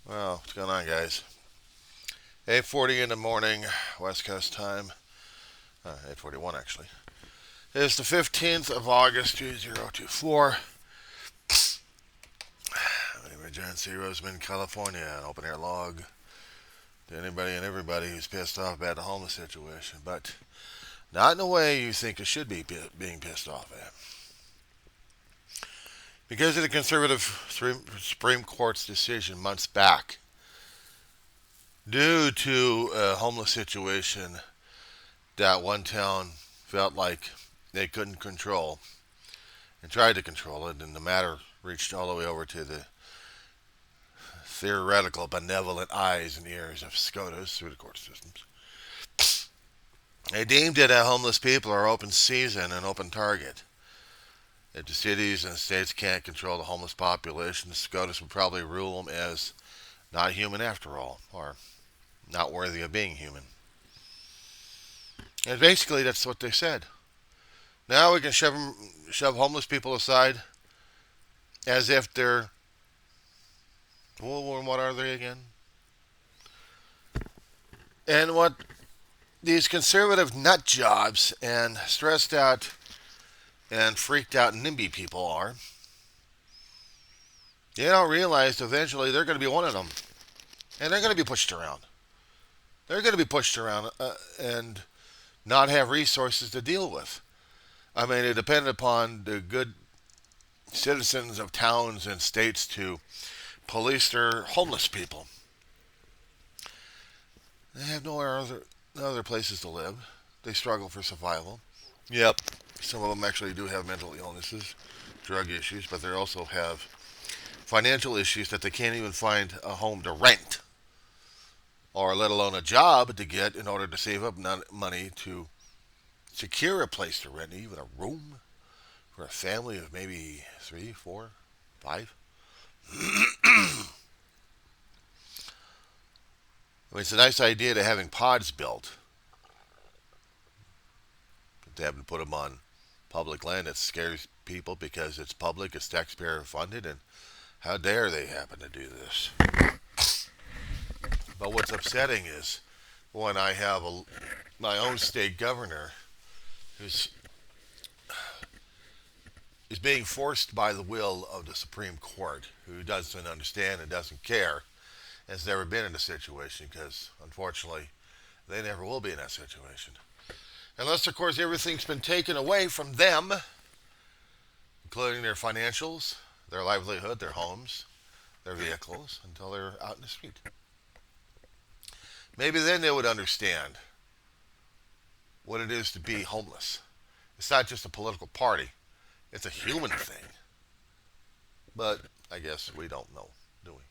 Well, what's going on, guys? 8:40 in the morning, West Coast time. 8:41 actually. It's the 15th of August, 2024. Emergency, Roseman, California. An open air log to anybody and everybody who's pissed off about the homeless situation, but not in the way you think it should be being pissed off at. Because of the conservative Supreme Court's decision months back, due to a homeless situation that one town felt like they couldn't control and tried to control it, and the matter reached all the way over to the theoretical benevolent eyes and ears of SCOTUS through the court systems. They deemed it that homeless people are open season and open target. If the cities and states can't control the homeless population, the SCOTUS would probably rule them as not human after all, or not worthy of being human. And basically, that's what they said. Now we can shove homeless people aside as if they're, well, what are they again? And what these conservative nut jobs and stressed out and freaked out NIMBY people are, they don't realize eventually they're going to be one of them. And they're going to be pushed around. They're going to be pushed around and not have resources to deal with. I mean, it depended upon the good citizens of towns and states to police their homeless people. They have nowhere other places to live. They struggle for survival. Yep, some of them actually do have mental illnesses, drug issues, but they also have financial issues that they can't even find a home to rent, or let alone a job to get in order to save up money to secure a place to rent, even a room for a family of maybe 3, 4, 5. I mean, it's a nice idea to having pods built. But they happen to put them on public land. It scares people because it's public, it's taxpayer funded, and how dare they happen to do this? But what's upsetting is when I have my own state governor who's is being forced by the will of the Supreme Court, who doesn't understand and doesn't care, has never been in a situation, because unfortunately they never will be in that situation. Unless, of course, everything's been taken away from them, including their financials, their livelihood, their homes, their vehicles, until they're out in the street. Maybe then they would understand what it is to be homeless. It's not just a political party. It's a human thing. But I guess we don't know, do we?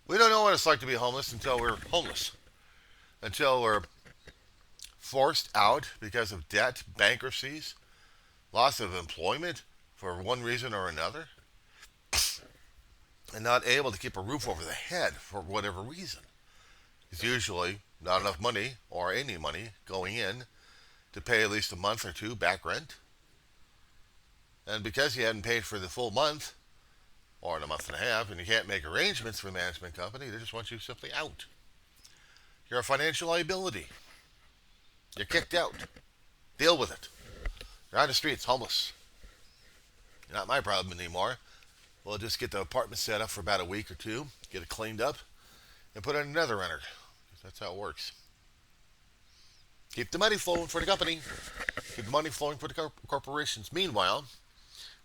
We don't know what it's like to be homeless until we're homeless. Until we're forced out because of debt, bankruptcies, loss of employment for one reason or another, and not able to keep a roof over the head for whatever reason. It's usually not enough money or any money going in to pay at least a month or two back rent. And because you hadn't paid for the full month, or in a month and a half, and you can't make arrangements for the management company, they just want you simply out. You're a financial liability. You're kicked out. Deal with it. You're on the streets, homeless. You're not my problem anymore. We'll just get the apartment set up for about a week or two, get it cleaned up, and put in another renter. That's how it works. Keep the money flowing for the company. Keep the money flowing for the corporations. Meanwhile,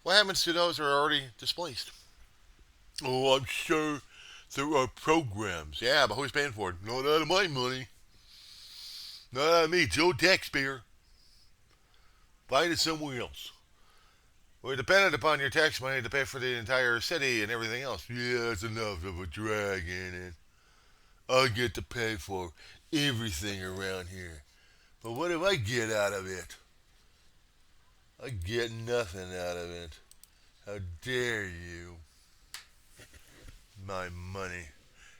what happens to those who are already displaced? Oh, I'm sure there are programs. Yeah, but who's paying for it? Not out of my money. Not out of me, Joe Taxpayer. Find it somewhere else. We're dependent upon your tax money to pay for the entire city and everything else. Yeah, it's enough of a drag in it. I get to pay for everything around here. But what do I get out of it? I get nothing out of it. How dare you? My money.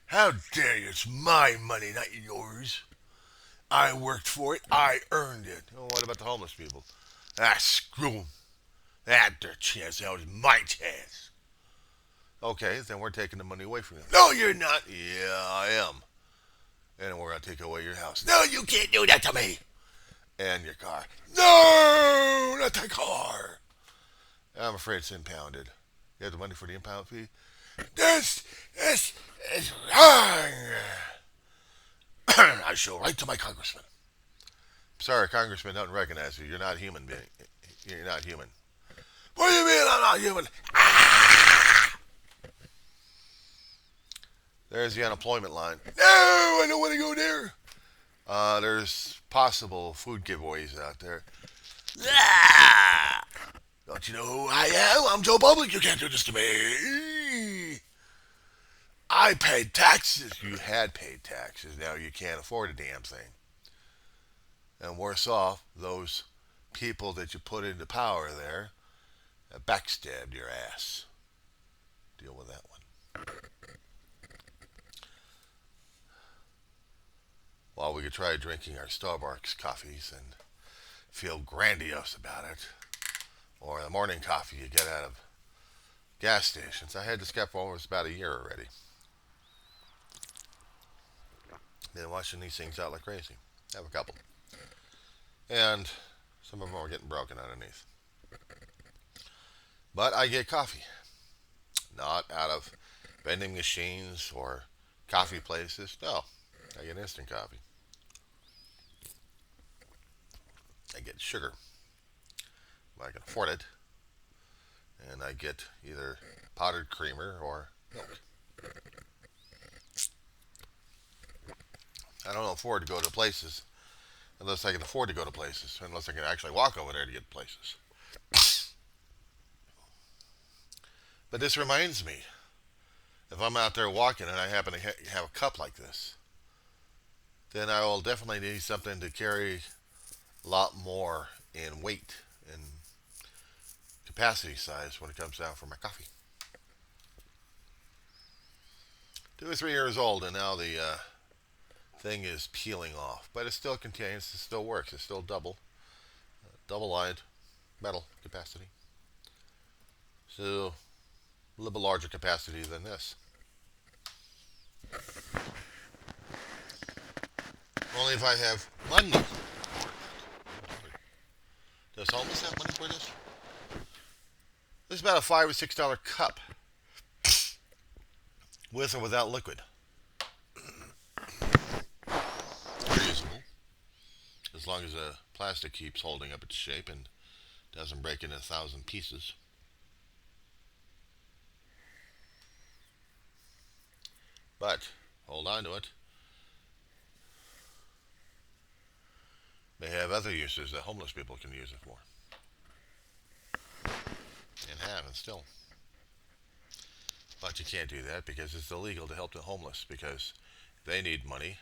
How dare you? It's my money, not yours. I worked for it. I earned it. Oh, what about the homeless people? Ah, screw them. They had their chance. That was my chance. Okay, then we're taking the money away from you. No, you're not. Yeah, I am. And we're going to take away your house. No, you can't do that to me. And your car. No, not the car. I'm afraid it's impounded. You have the money for the impound fee? This is wrong. I shall write to my congressman. Sorry, congressman doesn't recognize you. You're not human being. You're not human. What do you mean I'm not human? There's the unemployment line. No, I don't want to go there. There's possible food giveaways out there. Don't you know who I am? I'm Joe Public. You can't do this to me. I paid taxes. You had paid taxes. Now you can't afford a damn thing. And worse off, those people that you put into power there backstabbed your ass. Deal with that one. While we could try drinking our Starbucks coffees and feel grandiose about it, or the morning coffee you get out of gas stations. I had this guy for almost about a year already. Been washing these things out like crazy. I have a couple. And some of them are getting broken underneath. But I get coffee. Not out of vending machines or coffee places. No. I get instant coffee. I get sugar. If I can afford it. And I get either powdered creamer or milk. I don't afford to go to places unless I can afford to go to places, unless I can actually walk over there to get places. But this reminds me, if I'm out there walking and I happen to have a cup like this, then I will definitely need something to carry a lot more in weight and capacity size when it comes down for my coffee. 2 or 3 years old, and now the thing is peeling off, but it still contains, it still works, it's still double-lined metal capacity. So a little bit larger capacity than this. Only if I have money. Does homeless have money for this? This is about a $5 or $6 cup, with or without liquid. Reusable, as long as the plastic keeps holding up its shape and doesn't break into 1,000 pieces. But hold on to it. They have other uses that homeless people can use it for. And have, and still. But you can't do that because it's illegal to help the homeless, because they need money.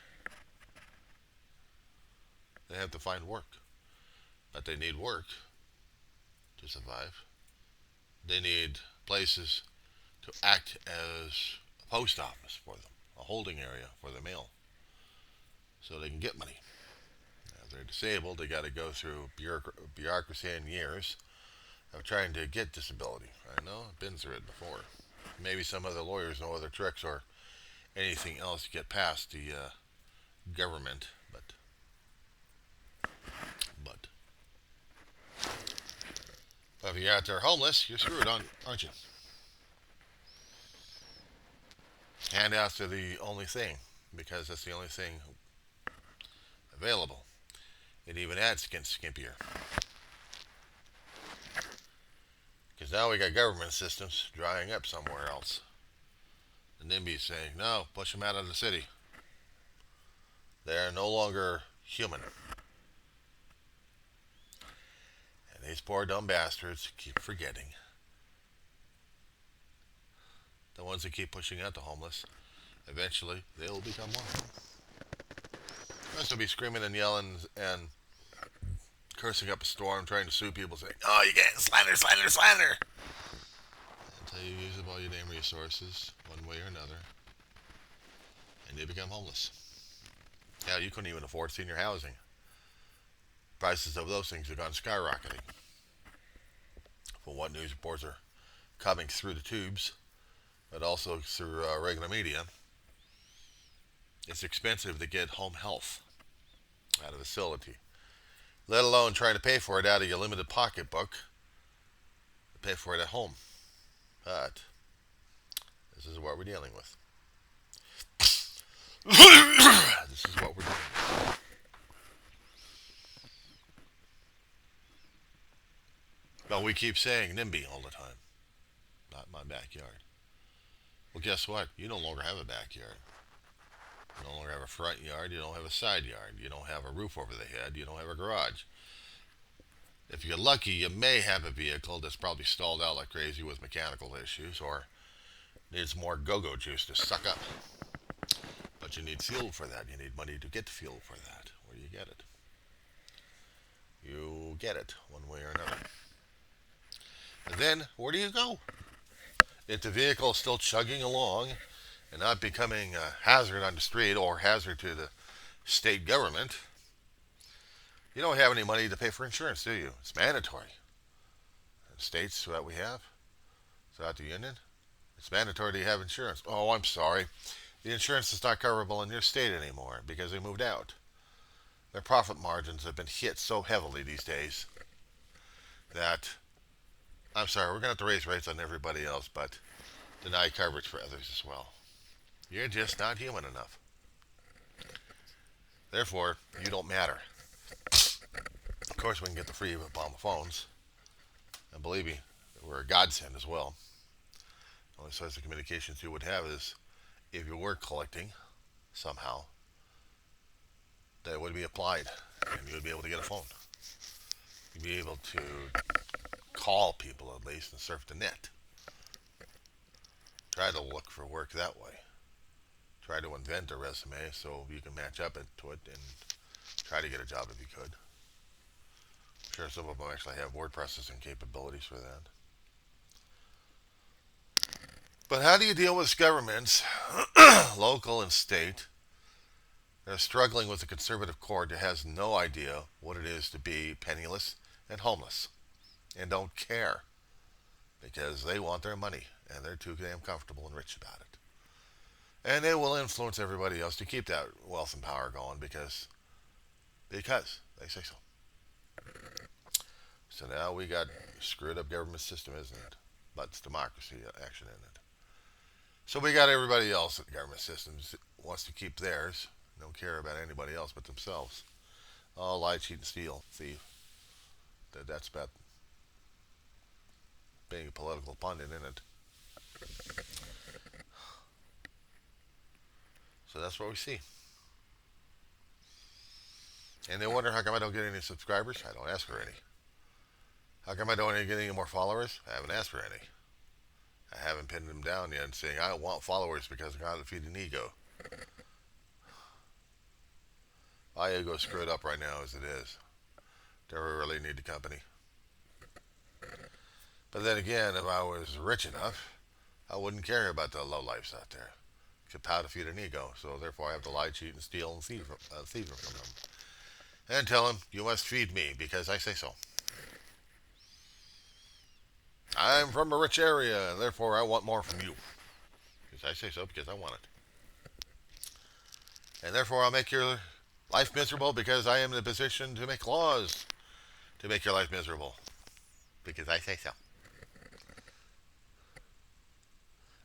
They have to find work. But they need work to survive. They need places to act as a post office for them, a holding area for their mail, so they can get money. If they're disabled, they got to go through bureaucracy and years of trying to get disability. I know, I've been through it before. Maybe some other lawyers know other tricks or anything else to get past the government, but if you're out there homeless, you're screwed, aren't you? Handouts are the only thing, because that's the only thing available. It even adds skimpier. Because now we got government systems drying up somewhere else. And NIMBY's saying, no, push them out of the city. They're no longer human. And these poor dumb bastards keep forgetting. The ones that keep pushing out the homeless, eventually they'll become one. They'll be screaming and yelling and cursing up a storm, trying to sue people, saying, oh, you get slander, slander, slander. Until you use up all your damn resources, one way or another, and you become homeless. Yeah, you couldn't even afford senior housing. Prices of those things have gone skyrocketing. From what news reports are coming through the tubes but also through regular media, it's expensive to get home health at a facility, let alone trying to pay for it out of your limited pocketbook, pay for it at home. But this is what we're dealing with. This is what we're doing. But we keep saying NIMBY all the time. Not my backyard. Well, guess what? You no longer have a backyard. You no longer have a front yard. You don't have a side yard. You don't have a roof over the head. You don't have a garage. If you're lucky, you may have a vehicle that's probably stalled out like crazy with mechanical issues or needs more go-go juice to suck up. But you need fuel for that. You need money to get fuel for that. Where do you get it? You get it one way or another. And then, where do you go? If the vehicle is still chugging along and not becoming a hazard on the street or hazard to the state government, you don't have any money to pay for insurance, do you? It's mandatory. In states that we have throughout the union, it's mandatory to have insurance. Oh, I'm sorry. The insurance is not coverable in your state anymore because they moved out. Their profit margins have been hit so heavily these days that, I'm sorry, we're going to have to raise rates on everybody else, but deny coverage for others as well. You're just not human enough. Therefore, you don't matter. Of course, we can get the free Obama phones. And believe me, we're a godsend as well. The only source of communications you would have is if you were collecting somehow, that would be applied and you would be able to get a phone. You'd be able to call people at least and surf the net. Try to look for work that way. Try to invent a resume so you can match up to it and try to get a job if you could. I'm sure some of them actually have word processing capabilities for that. But how do you deal with governments, local and state, that are struggling with a conservative court that has no idea what it is to be penniless and homeless and don't care because they want their money and they're too damn comfortable and rich about it. And they will influence everybody else to keep that wealth and power going because they say so. So now we got a screwed up government system, isn't it? But it's democracy action in it. So we got everybody else in the government systems wants to keep theirs. Don't care about anybody else but themselves. Oh, lie, cheat, and steal, thief. That's about being a political pundit, isn't it? So that's what we see. And they wonder how come I don't get any subscribers? I don't ask for any. How come I don't get any more followers? I haven't asked for any. I haven't pinned them down yet and saying I want followers because I got to feed an ego. My ego's screwed up right now as it is. Do I really need the company? But then again, if I was rich enough, I wouldn't care about the lowlifes out there. Except how to feed an ego. So therefore I have to lie, cheat, and steal and thieve from them. And tell them, you must feed me because I say so. I'm from a rich area, and therefore I want more from you. Because I say so, because I want it. And therefore I'll make your life miserable because I am in a position to make laws to make your life miserable. Because I say so.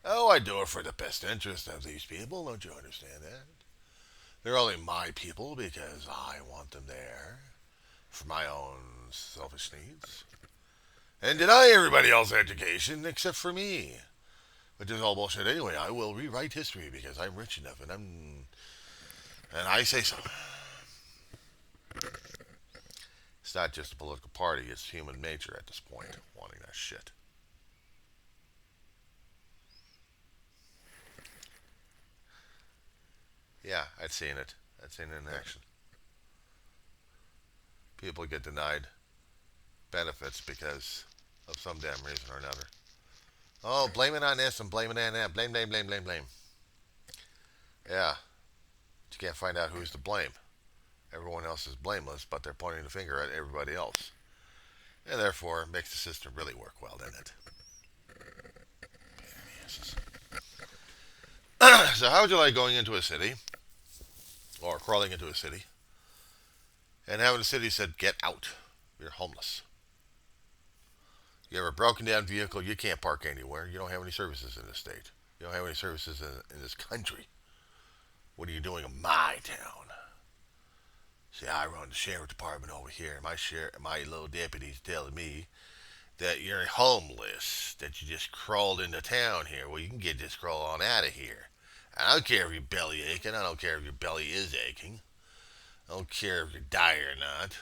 Oh, I do it for the best interest of these people. Don't you understand that? They're only my people because I want them there for my own selfish needs. And deny everybody else education except for me. Which is all bullshit anyway. I will rewrite history because I'm rich enough and I say so. It's not just a political party, it's human nature at this point, wanting that shit. Yeah, I'd seen it. I'd seen it in action. People get denied benefits because of some damn reason or another. Oh, blame it on this and blame it on that. Blame, blame, blame, blame, blame. Yeah, but you can't find out who's to blame. Everyone else is blameless, but they're pointing the finger at everybody else. And therefore, it makes the system really work well, doesn't it? Yes. So how would you like going into a city or crawling into a city and having the city said, get out, you're homeless? You have a broken down vehicle, you can't park anywhere, you don't have any services in this state, you don't have any services in this country. What are you doing in my town? See, I run the sheriff department over here. My little deputy's telling me that you're homeless, that you just crawled into town here. Well, you can just crawl on out of here. I don't care if your belly aching. I don't care if your belly is aching. I don't care if you die or not.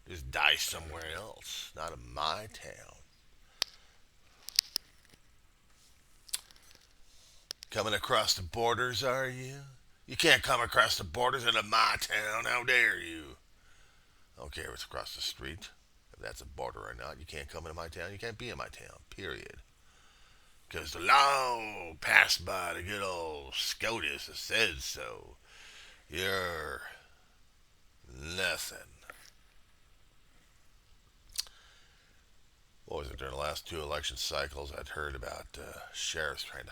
Just die somewhere else, not in my town. Coming across the borders, are you? You can't come across the borders into my town. How dare you? I don't care if it's across the street, if that's a border or not. You can't come into my town. You can't be in my town, period. Because the law passed by the good old SCOTUS that says so. You're nothing. What was it, during the last two election cycles, I'd heard about sheriffs trying to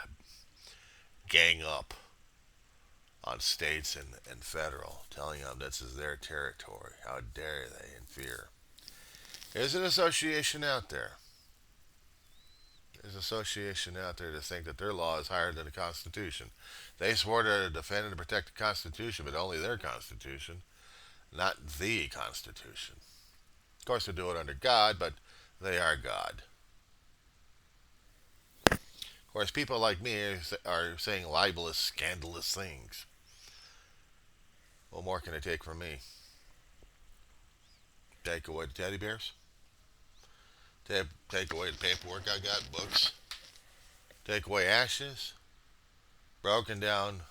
gang up on states and federal, telling them this is their territory. How dare they, in fear. There's an association out there. There's an association out there to think that their law is higher than the Constitution. They swore to defend and protect the Constitution, but only their Constitution, not the Constitution. Of course, they do it under God, but they are God. Of course, people like me are saying libelous, scandalous things. What more can they take from me? Take away the teddy bears? Take away the paperwork I got, books? Take away ashes? Broken down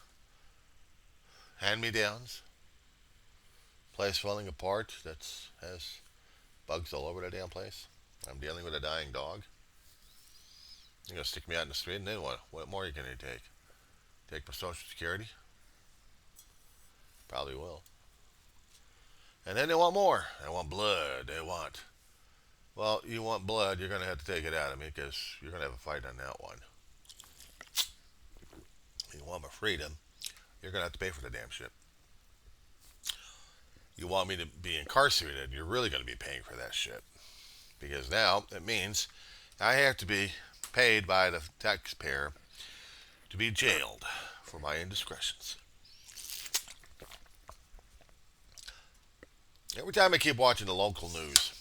hand-me-downs? Place falling apart that has bugs all over the damn place? I'm dealing with a dying dog? You're going to stick me out in the street, and then what? What more are you going to take? Take my Social Security? Probably will. And then they want more. They want blood. Well, you want blood, you're going to have to take it out of me because you're going to have a fight on that one. You want my freedom, you're going to have to pay for the damn shit. You want me to be incarcerated, you're really going to be paying for that shit. Because now it means I have to be paid by the taxpayer to be jailed for my indiscretions. Every time I keep watching the local news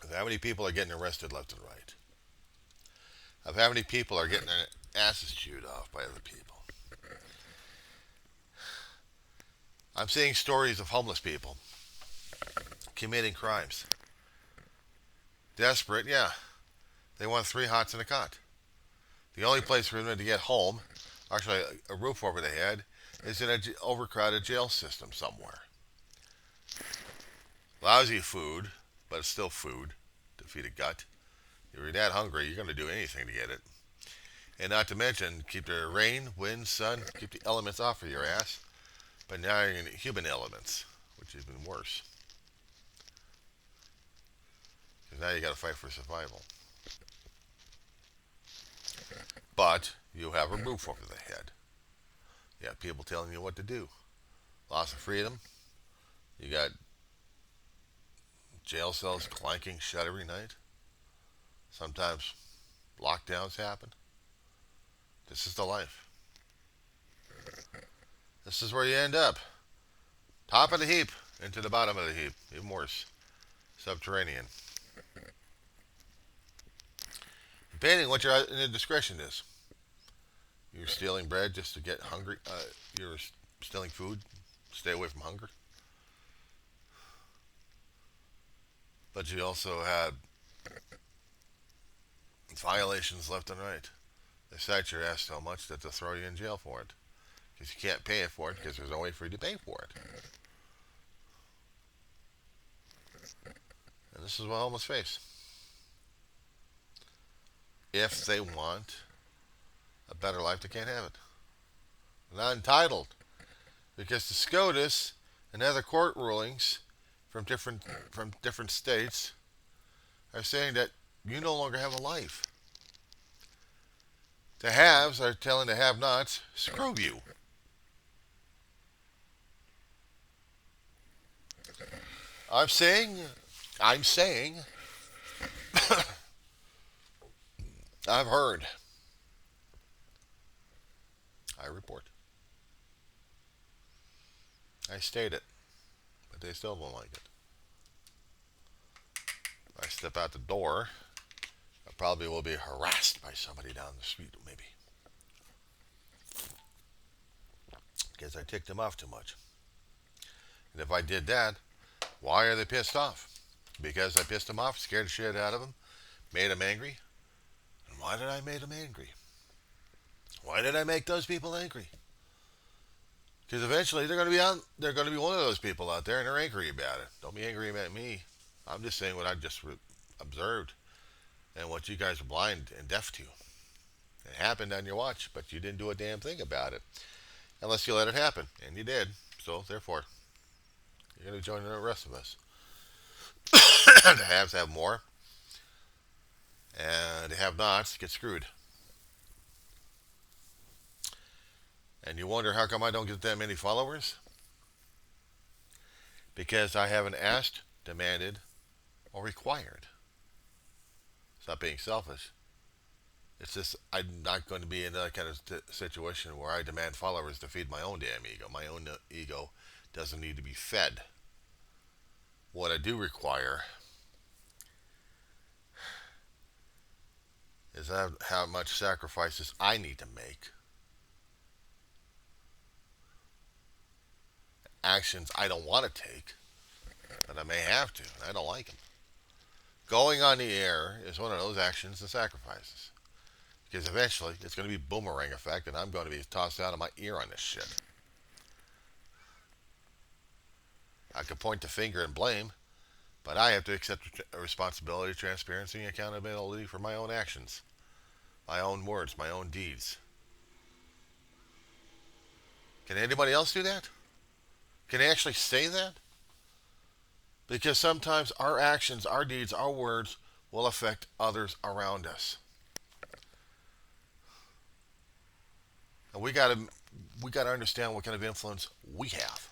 of how many people are getting arrested left and right, of how many people are getting their asses chewed off by other people, I'm seeing stories of homeless people committing crimes. Desperate, yeah. They want 3 hots and a cot. The only place for them to get home, actually a roof over their head, is in an overcrowded jail system somewhere. Lousy food, but it's still food to feed a gut. If you're that hungry, you're going to do anything to get it. And not to mention, keep the rain, wind, sun, keep the elements off of your ass. But now you're going to get human elements, which is even worse. Because now you got to fight for survival. But you have a roof over the head. You have people telling you what to do. Loss of freedom. You got jail cells clanking shut every night. Sometimes lockdowns happen. This is the life. This is where you end up. Top of the heap into the bottom of the heap. Even worse. Subterranean. Depending on what your indiscretion is. You're stealing bread just to get hungry. You're stealing food. Stay away from hunger. But you also had violations left and right. They cite your ass so much that they'll throw you in jail for it. Because you can't pay it for it because there's no way for you to pay for it. And this is what homeless face. If they want a better life, they can't have it. They're not entitled. Because the SCOTUS and other court rulings from different states are saying that you no longer have a life. The haves are telling the have-nots, screw you. I'm saying, I'm saying, I've heard. I report. I state it, but they still don't like it. I step out the door, I probably will be harassed by somebody down the street, maybe. Because I ticked them off too much. And if I did that, why are they pissed off? Because I pissed them off, scared the shit out of them, made them angry. And why did I make them angry? Why did I make those people angry? Because eventually they're going to be on. They're going to be one of those people out there, and they're angry about it. Don't be angry at me. I'm just saying what I just observed and what you guys are blind and deaf to. It happened on your watch, but you didn't do a damn thing about it unless you let it happen, and you did. So therefore, you're going to join the rest of us. The haves have more, and the have-nots get screwed. And you wonder how come I don't get that many followers? Because I haven't asked, demanded, or required. It's not being selfish. It's just I'm not going to be in that kind of situation where I demand followers to feed my own damn ego. My own ego doesn't need to be fed. What I do require is how much sacrifices I need to make. Actions I don't want to take, but I may have to, and I don't like them. Going on the air is one of those actions and sacrifices. Because eventually, it's going to be boomerang effect, and I'm going to be tossed out of my ear on this shit. I could point the finger and blame, but I have to accept responsibility, transparency, and accountability for my own actions, my own words, my own deeds. Can anybody else do that? Can they actually say that? Because sometimes our actions, our deeds, our words will affect others around us. And we gotta understand what kind of influence we have.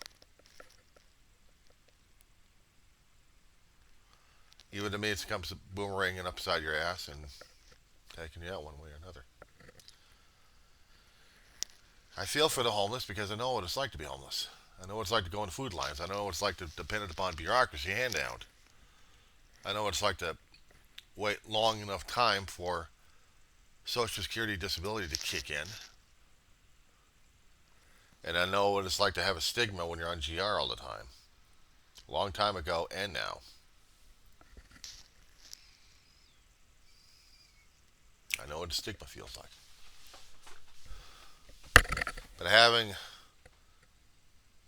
Even to me, it comes boomeranging upside your ass and taking you out one way or another. I feel for the homeless because I know what it's like to be homeless. I know what it's like to go in food lines. I know what it's like to depend upon bureaucracy handout. I know what it's like to wait long enough time for Social Security disability to kick in. And I know what it's like to have a stigma when you're on GR all the time. A long time ago and now. I know what a stigma feels like. But having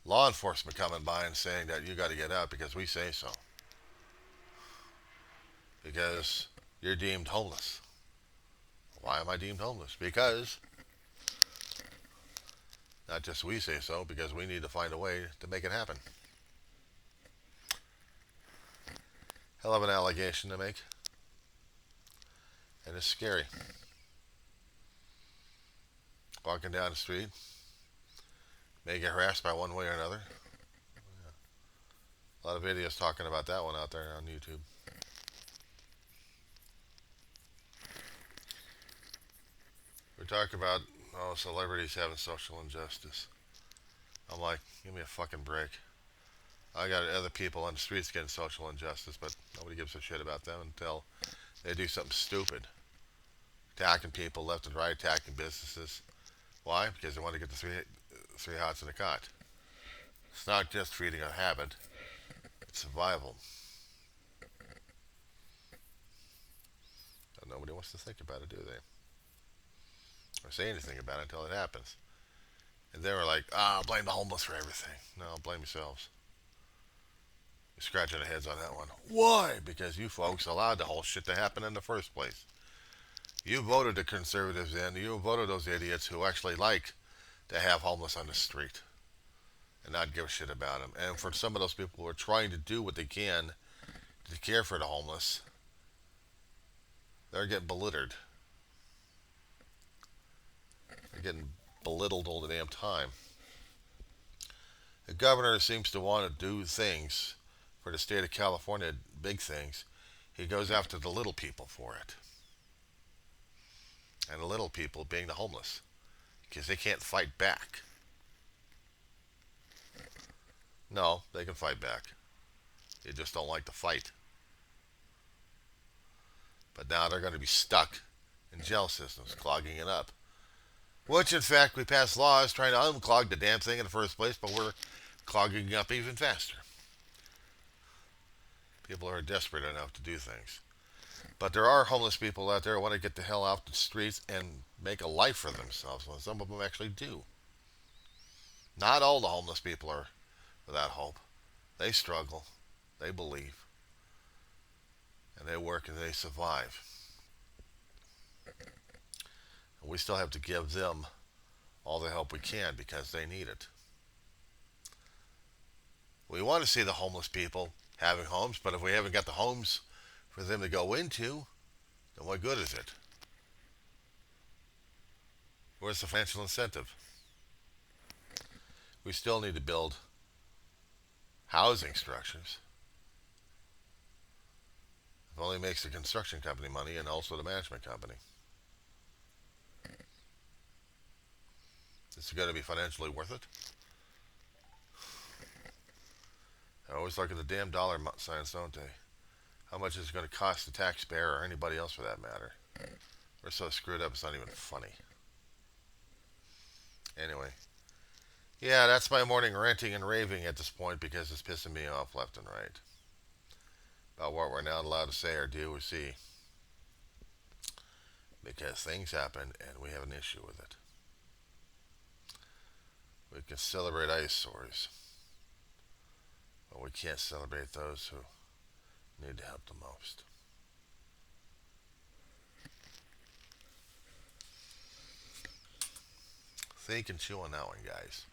law enforcement coming by and saying that you got to get out because we say so. Because you're deemed homeless. Why am I deemed homeless? Because, not just we say so, because we need to find a way to make it happen. Hell of an allegation to make. And it's scary. Walking down the street, may get harassed by one way or another. A lot of videos talking about that one out there on YouTube. We talk about celebrities having social injustice. I'm like, give me a fucking break. I got other people on the streets getting social injustice, but nobody gives a shit about them until they do something stupid. Attacking people left and right, attacking businesses. Why? Because they want to get the three hots in a cot. It's not just feeding a habit, it's survival. But nobody wants to think about it, do they? Or say anything about it until it happens. And they were like, blame the homeless for everything. No, blame yourselves. You're scratching their heads on that one. Why? Because you folks allowed the whole shit to happen in the first place. You voted the conservatives in. You voted those idiots who actually like to have homeless on the street and not give a shit about them. And for some of those people who are trying to do what they can to care for the homeless, they're getting belittled. They're getting belittled all the damn time. The governor seems to want to do things for the state of California, big things. He goes after the little people for it. And the little people being the homeless, because they can't fight back. No, they can fight back. They just don't like to fight. But now they're going to be stuck in jail systems, clogging it up. Which, in fact, we passed laws trying to unclog the damn thing in the first place, but we're clogging it up even faster. People are desperate enough to do things. But there are homeless people out there who want to get the hell out the streets and make a life for themselves. And some of them actually do. Not all the homeless people are without hope. They struggle. They believe. And they work and they survive. And we still have to give them all the help we can because they need it. We want to see the homeless people having homes, but if we haven't got the homes for them to go into, then what good is it? Where's the financial incentive? We still need to build housing structures. It only makes the construction company money and also the management company. Is it going to be financially worth it? I always look at the damn dollar signs, don't they? How much is it going to cost the taxpayer or anybody else for that matter? We're so screwed up it's not even funny. Anyway. Yeah, that's my morning ranting and raving at this point because it's pissing me off left and right. About what we're not allowed to say or do or see. Because things happen and we have an issue with it. We can celebrate ice stories, but we can't celebrate those who need help the most. Think and chew on that one, guys.